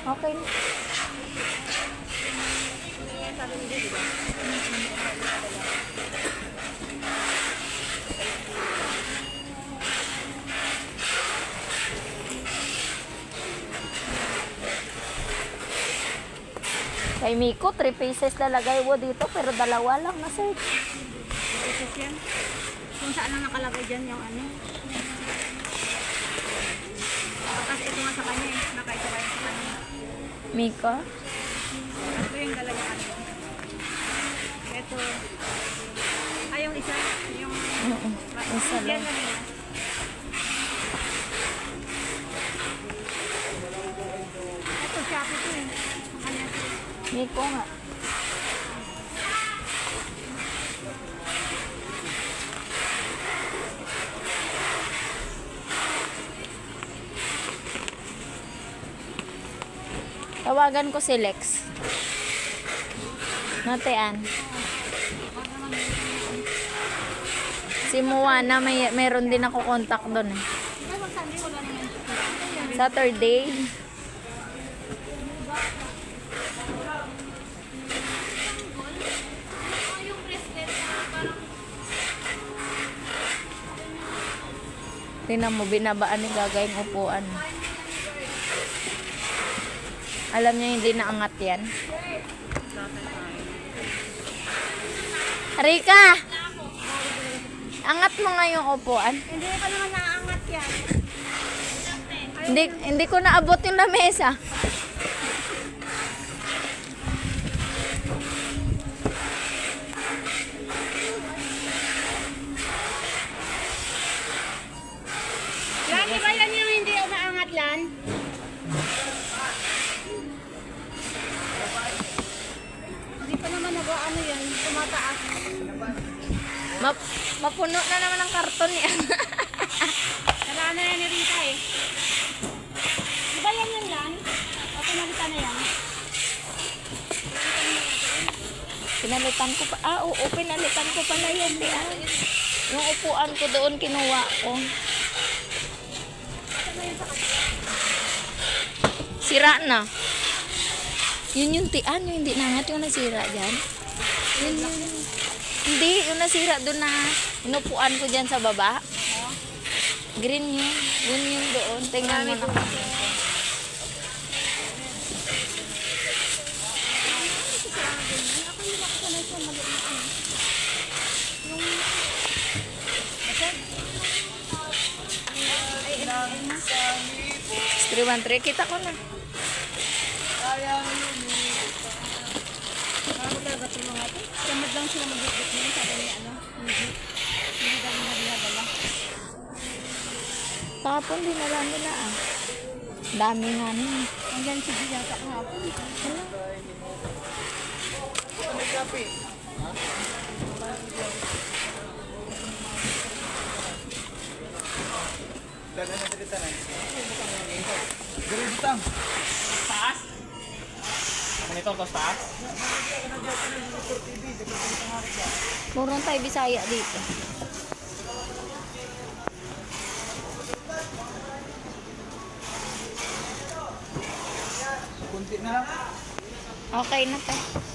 Okay. Kay Miko, 3 pieces lalagay mo dito, pero dalawa lang na sir. Pieces yan. Kung saan lang nakalagay dyan yung ano. Kasi ito nga sa kanya eh. Nakaisabay sa kanya. Miko? Ito yung dalawa ano. Ito. Ay, yung isa. Yung... Isa lang. Yan lang yun. Ito, Shopee ito eh. Ang kanya. Miko nga. Tawagan ko si Lex. Natean. Si Moana, meron din ako contact doon eh. Saturday. Tingnan mo, binabaan ni Gagay yung upuan. Alam niya hindi naangat yan. Rika! Angat mo nga yung upuan. Hindi pa naman naaangat yan. Hindi ko naabot yung lamesa. Lan, di ba yan yung hindi umaangat, Lan? Hindi pa naman nag-ano yan, tumataas. Mapuno na naman ang karton niya. Tara na yan ni Rita eh. Di ba yan yun, Lan? O pinalita na yan? Pinalitan ko pa. Oo, pinalitan ko pala yan. Yung upuan ko doon, kinuha ko. Sira na. Yun yung tian, yung hindi nangat yung nasira dyan. Yun yung... Hindi, yung nasira doon na inupuan ko dyan sa baba. Green yun. Yun yung doon. Tingnan mo na. Three, 1, 3. Kita ko na. Talaga tulong natin. Tamad lang sila mag-higit niya. Sabi niya ano. Hindi dami na dinadala. Tapon din alam nila ah. Dami nga niya. Hanggang si Gia sa kahapon. May kape. Dala na dito na. Dito dito. Taas? Monitor ko taas? Murong tayo Bisaya dito. Kunti na lang. Okay na tayo.